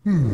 Mellow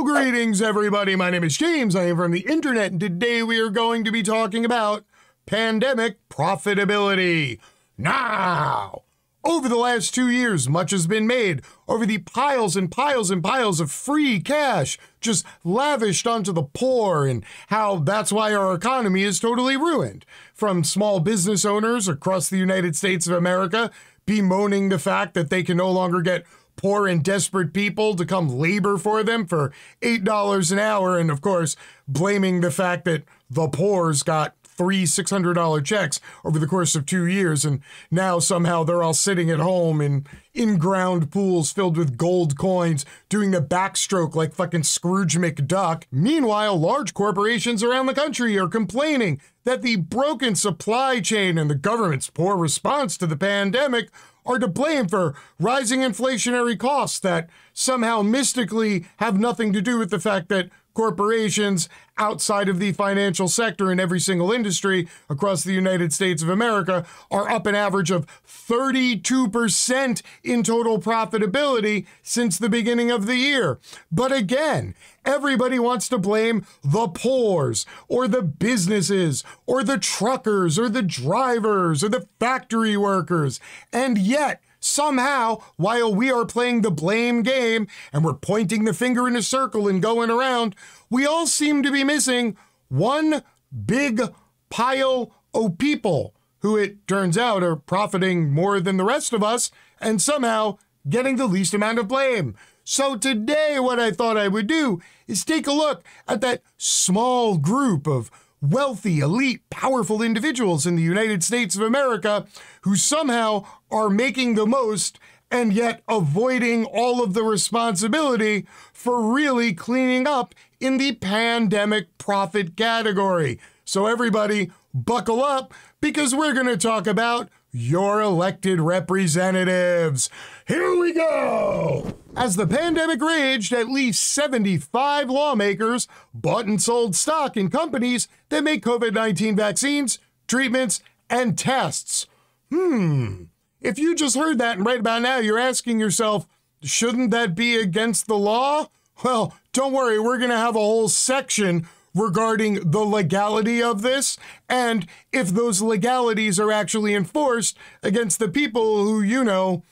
greetings, everybody. My name is James. I am from the internet, and today we are going to be talking about pandemic profitability. Now, over the last 2 years, much has been made over the piles and piles and piles of free cash just lavished onto the poor, and how that's why our economy is totally ruined. From small business owners across the United States of America bemoaning the fact that they can no longer get poor and desperate people to come labor for them for $8 an hour, and of course, blaming the fact that the poor's got 3 $600 checks over the course of 2 years, and now somehow they're all sitting at home in in-ground pools filled with gold coins, doing the backstroke like fucking Scrooge McDuck. Meanwhile, large corporations around the country are complaining that the broken supply chain and the government's poor response to the pandemic are to blame for rising inflationary costs that somehow mystically have nothing to do with the fact that corporations outside of the financial sector in every single industry across the United States of America are up an average of 32% in total profitability since the beginning of the year. But again, everybody wants to blame the poors or the businesses or the truckers or the drivers or the factory workers. And yet, somehow, while we are playing the blame game and we're pointing the finger in a circle and going around, we all seem to be missing one big pile of people who, it turns out, are profiting more than the rest of us and somehow getting the least amount of blame. So today, what I thought I would do is take a look at that small group of wealthy, elite, powerful individuals in the United States of America who somehow are making the most and yet avoiding all of the responsibility for really cleaning up in the pandemic profit category. So everybody, buckle up, because we're going to talk about your elected representatives. Here we go! As the pandemic raged, at least 75 lawmakers bought and sold stock in companies that make COVID-19 vaccines, treatments, and tests. If you just heard that and right about now you're asking yourself, shouldn't that be against the law? Well, don't worry, we're going to have a whole section regarding the legality of this and if those legalities are actually enforced against the people who, you know,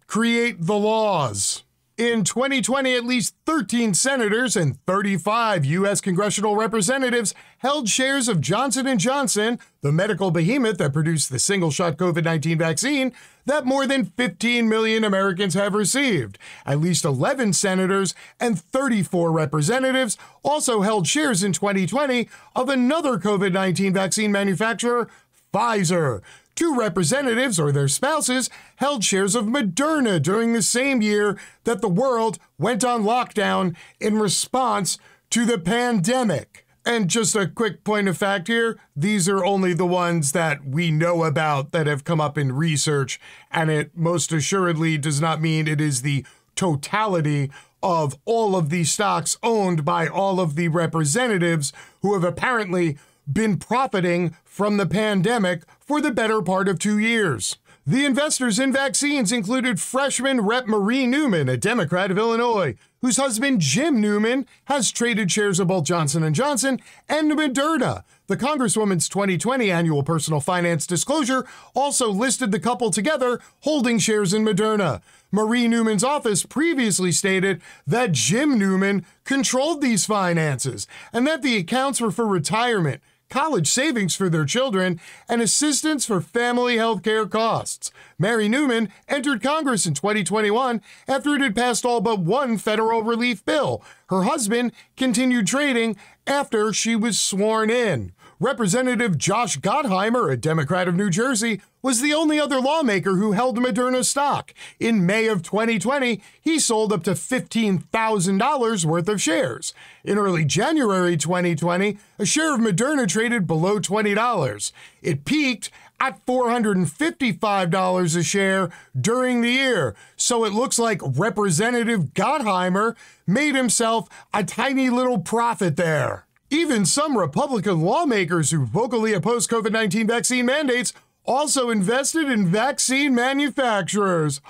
create the laws. In 2020, at least 13 senators and 35 U.S. congressional representatives held shares of Johnson & Johnson, the medical behemoth that produced the single-shot COVID-19 vaccine that more than 15 million Americans have received. At least 11 senators and 34 representatives also held shares in 2020 of another COVID-19 vaccine manufacturer, Pfizer. 2 representatives or their spouses held shares of Moderna during the same year that the world went on lockdown in response to the pandemic. And just a quick point of fact here, these are only the ones that we know about that have come up in research, and it most assuredly does not mean it is the totality of all of the stocks owned by all of the representatives who have apparently been profiting from the pandemic for the better part of 2 years. The investors in vaccines included freshman Rep. Marie Newman, a Democrat of Illinois, whose husband Jim Newman has traded shares of both Johnson & Johnson and Moderna. The Congresswoman's 2020 annual personal finance disclosure also listed the couple together holding shares in Moderna. Marie Newman's office previously stated that Jim Newman controlled these finances and that the accounts were for retirement, college savings for their children, and assistance for family health care costs. Mary Newman entered Congress in 2021 after it had passed all but one federal relief bill. Her husband continued trading after she was sworn in. Representative Josh Gottheimer, a Democrat of New Jersey, was the only other lawmaker who held Moderna stock. In May of 2020, he sold up to $15,000 worth of shares. In early January 2020, a share of Moderna traded below $20. It peaked at $455 a share during the year. So it looks like Representative Gottheimer made himself a tiny little profit there. Even some Republican lawmakers who vocally oppose COVID-19 vaccine mandates also invested in vaccine manufacturers.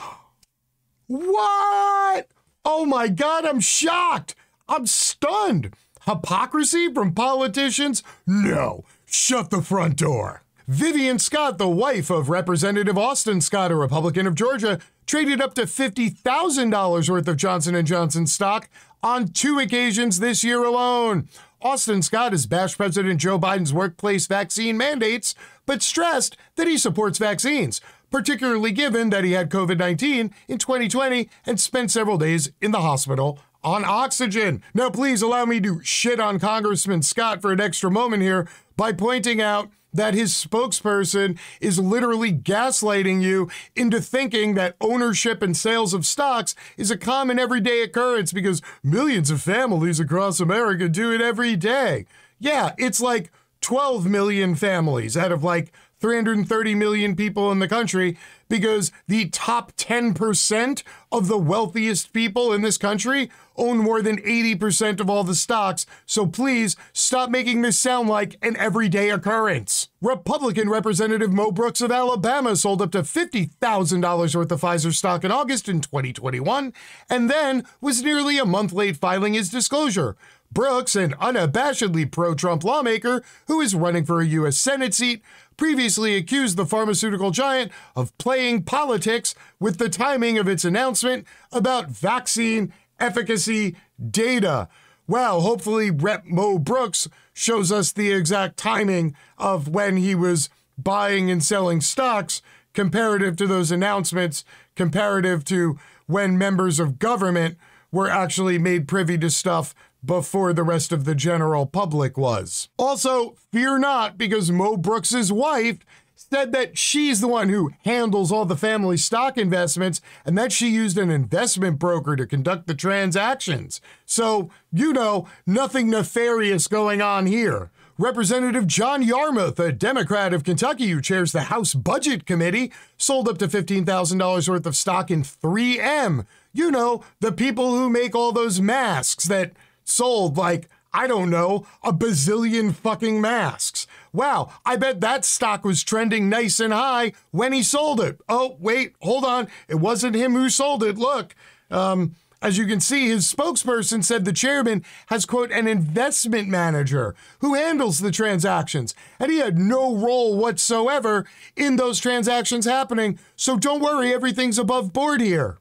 What? Oh my God, I'm shocked. I'm stunned. Hypocrisy from politicians? No. Shut the front door. Vivian Scott, the wife of Representative Austin Scott, a Republican of Georgia, traded up to $50,000 worth of Johnson & Johnson stock on 2 occasions this year alone. Austin Scott has bashed President Joe Biden's workplace vaccine mandates, but stressed that he supports vaccines, particularly given that he had COVID-19 in 2020 and spent several days in the hospital on oxygen. Now, please allow me to shit on Congressman Scott for an extra moment here by pointing out that his spokesperson is literally gaslighting you into thinking that ownership and sales of stocks is a common everyday occurrence because millions of families across America do it every day. Yeah, it's like 12 million families out of like 330 million people in the country, because the top 10% of the wealthiest people in this country own more than 80% of all the stocks. So please stop making this sound like an everyday occurrence. Republican Representative Mo Brooks of Alabama sold up to $50,000 worth of Pfizer stock in August in 2021, and then was nearly a month late filing his disclosure. Brooks, an unabashedly pro-Trump lawmaker who is running for a U.S. Senate seat, previously accused the pharmaceutical giant of playing politics with the timing of its announcement about vaccine efficacy data. Well, hopefully Rep. Mo Brooks shows us the exact timing of when he was buying and selling stocks comparative to those announcements, comparative to when members of government were actually made privy to stuff before the rest of the general public was. Also, fear not, because Mo Brooks's wife said that she's the one who handles all the family stock investments and that she used an investment broker to conduct the transactions. So, you know, nothing nefarious going on here. Representative John Yarmouth, a Democrat of Kentucky who chairs the House Budget Committee, sold up to $15,000 worth of stock in 3M. You know, the people who make all those masks that sold like, I don't know, a bazillion fucking masks. Wow, I bet that stock was trending nice and high when he sold it. Oh, wait, hold on. It wasn't him who sold it. Look, as you can see, his spokesperson said the chairman has, quote, an investment manager who handles the transactions, and he had no role whatsoever in those transactions happening. So don't worry, everything's above board here.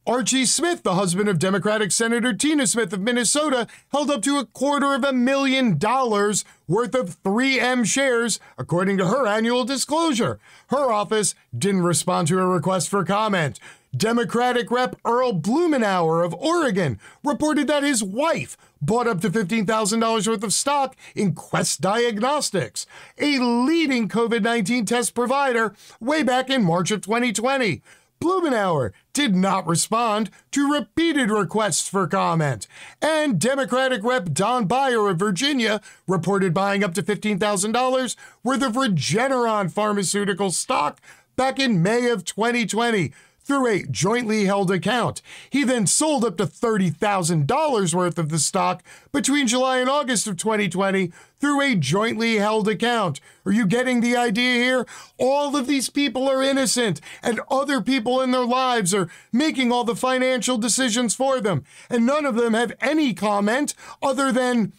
Archie Smith, the husband of Democratic Senator Tina Smith of Minnesota, held up to $250,000 worth of 3M shares, according to her annual disclosure. Her office didn't respond to a request for comment. Democratic Rep. Earl Blumenauer of Oregon reported that his wife bought up to $15,000 worth of stock in Quest Diagnostics, a leading COVID-19 test provider, way back in March of 2020. Blumenauer did not respond to repeated requests for comment, and Democratic Rep. Don Beyer of Virginia reported buying up to $15,000 worth of Regeneron pharmaceutical stock back in May of 2020 through a jointly held account. He then sold up to $30,000 worth of the stock between July and August of 2020 through a jointly held account. Are you getting the idea here? All of these people are innocent, and other people in their lives are making all the financial decisions for them, and none of them have any comment other than,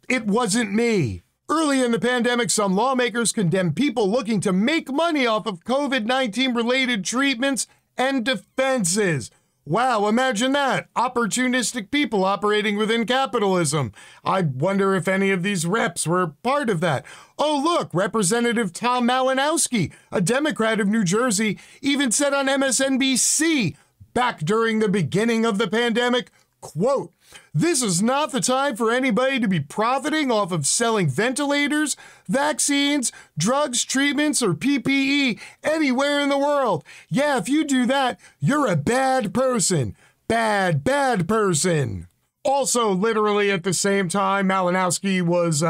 "It wasn't me." Early in the pandemic, some lawmakers condemned people looking to make money off of COVID-19 related treatments and defenses. Wow, imagine that. Opportunistic people operating within capitalism. I wonder if any of these reps were part of that. Oh, look, Representative Tom Malinowski, a Democrat of New Jersey, even said on MSNBC back during the beginning of the pandemic, quote, "This is not the time for anybody to be profiting off of selling ventilators, vaccines, drugs, treatments, or PPE anywhere in the world. Yeah, if you do that, you're a bad person. Bad, bad person." Also, literally at the same time, Malinowski was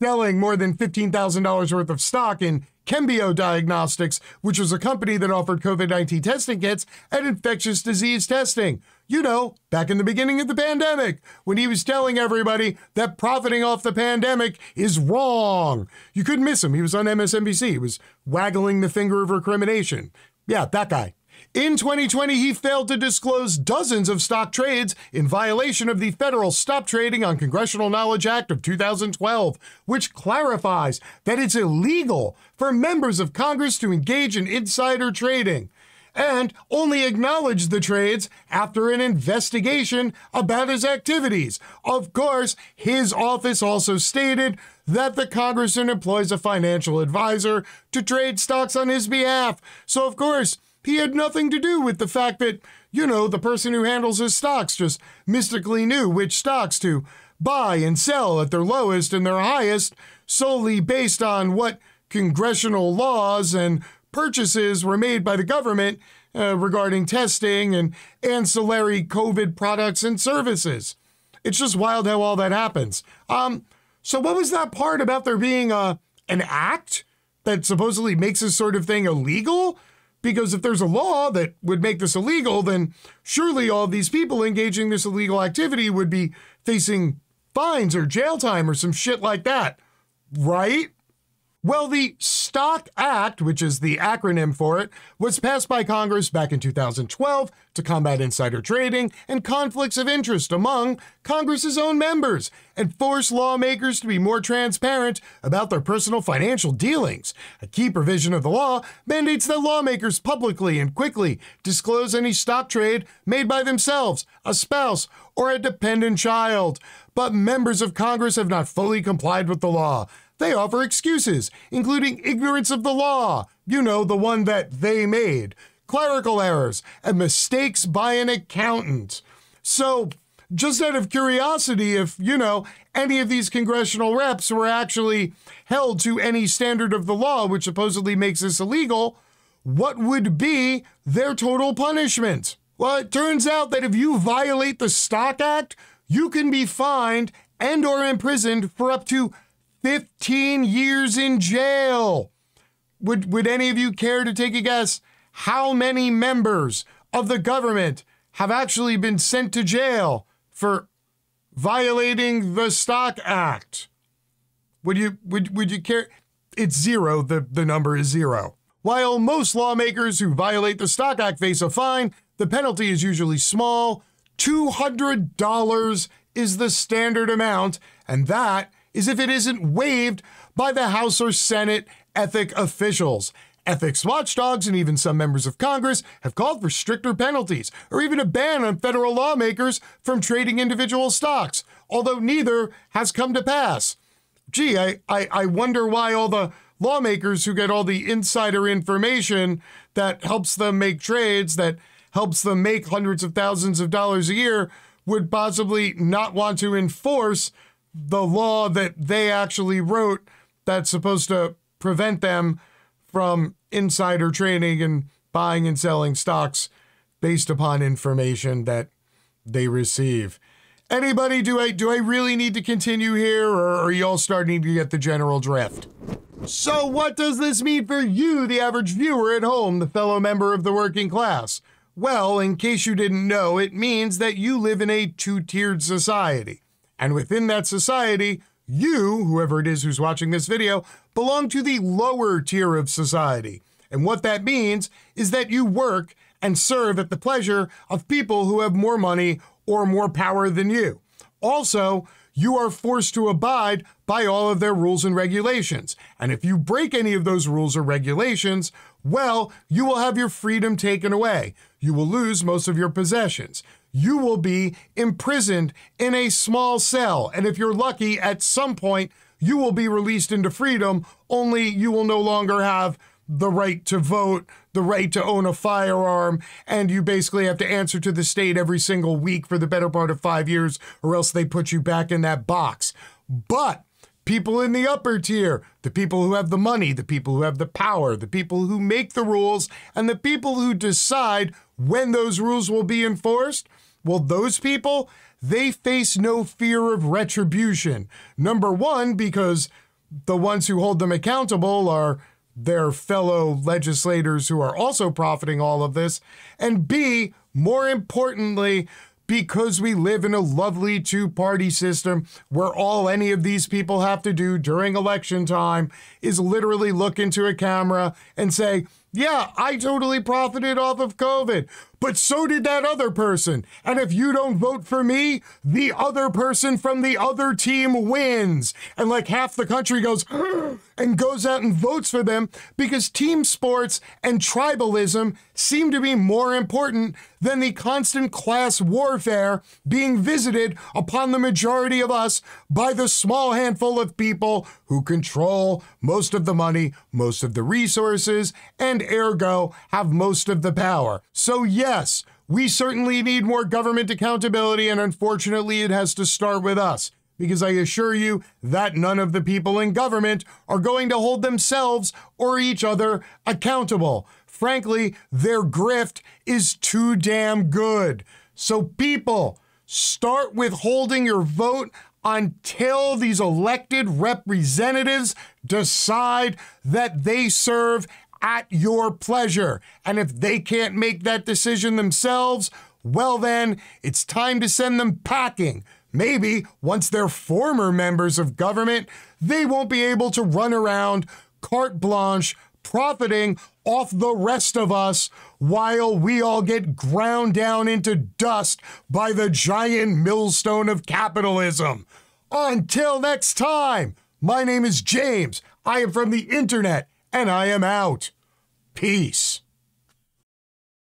selling more than $15,000 worth of stock in Chembio Diagnostics, which was a company that offered COVID-19 testing kits and infectious disease testing. You know, back in the beginning of the pandemic, when he was telling everybody that profiting off the pandemic is wrong. You couldn't miss him. He was on MSNBC. He was waggling the finger of recrimination. Yeah, that guy. In 2020, he failed to disclose dozens of stock trades in violation of the Federal Stop Trading on Congressional Knowledge Act of 2012, which clarifies that it's illegal for members of Congress to engage in insider trading and only acknowledge the trades after an investigation about his activities. Of course, his office also stated that the congressman employs a financial advisor to trade stocks on his behalf. So, of course, he had nothing to do with the fact that, you know, the person who handles his stocks just mystically knew which stocks to buy and sell at their lowest and their highest solely based on what congressional laws and purchases were made by the government regarding testing and ancillary COVID products and services. It's just wild how all that happens. So what was that part about there being an act that supposedly makes this sort of thing illegal? Because if there's a law that would make this illegal, then surely all these people engaging in this illegal activity would be facing fines or jail time or some shit like that, right? Well, the Stock Act, which is the acronym for it, was passed by Congress back in 2012 to combat insider trading and conflicts of interest among Congress's own members and force lawmakers to be more transparent about their personal financial dealings. A key provision of the law mandates that lawmakers publicly and quickly disclose any stock trade made by themselves, a spouse, or a dependent child. But members of Congress have not fully complied with the law. They offer excuses, including ignorance of the law, you know, the one that they made, clerical errors, and mistakes by an accountant. So, just out of curiosity, if, you know, any of these congressional reps were actually held to any standard of the law, which supposedly makes this illegal, what would be their total punishment? Well, it turns out that if you violate the Stock Act, you can be fined and or imprisoned for up to 15 years in jail. Would any of you care to take a guess how many members of the government have actually been sent to jail for violating the Stock Act? Would you care? It's zero. The number is zero. While most lawmakers who violate the Stock Act face a fine, the penalty is usually small. $200 is the standard amount, and that is if it isn't waived by the House or Senate ethic officials. Ethics watchdogs and even some members of Congress have called for stricter penalties or even a ban on federal lawmakers from trading individual stocks, although neither has come to pass. Gee, I wonder why all the lawmakers who get all the insider information that helps them make trades, that helps them make hundreds of thousands of dollars a year, would possibly not want to enforce the law that they actually wrote that's supposed to prevent them from insider trading and buying and selling stocks based upon information that they receive. Anybody, do I really need to continue here, or are you all starting to get the general drift? So what does this mean for you, the average viewer at home, the fellow member of the working class? Well, in case you didn't know, it means that you live in a two-tiered society. And within that society, you, whoever it is who's watching this video, belong to the lower tier of society. And what that means is that you work and serve at the pleasure of people who have more money or more power than you. Also, you are forced to abide by all of their rules and regulations. And if you break any of those rules or regulations, well, you will have your freedom taken away. You will lose most of your possessions. You will be imprisoned in a small cell. And if you're lucky, at some point, you will be released into freedom, only you will no longer have the right to vote, the right to own a firearm, and you basically have to answer to the state every single week for the better part of 5 years, or else they put you back in that box. But people in the upper tier, the people who have the money, the people who have the power, the people who make the rules, and the people who decide when those rules will be enforced, well, those people, they face no fear of retribution. Number one, because the ones who hold them accountable are their fellow legislators who are also profiting all of this, and B, more importantly, because we live in a lovely two-party system where all any of these people have to do during election time is literally look into a camera and say, yeah, I totally profited off of COVID, but so did that other person. And if you don't vote for me, the other person from the other team wins. And like half the country goes and goes out and votes for them because team sports and tribalism seem to be more important than the constant class warfare being visited upon the majority of us by the small handful of people who control most of the money, most of the resources, and ergo have most of the power. So yes, we certainly need more government accountability, and unfortunately it has to start with us, because I assure you that none of the people in government are going to hold themselves or each other accountable. Frankly, their grift is too damn good. So people, start withholding your vote until these elected representatives decide that they serve at your pleasure. And if they can't make that decision themselves, well then, it's time to send them packing. Maybe once they're former members of government, they won't be able to run around carte blanche, profiting off the rest of us while we all get ground down into dust by the giant millstone of capitalism. Until next time, my name is James. I am from the internet, and I am out. Peace.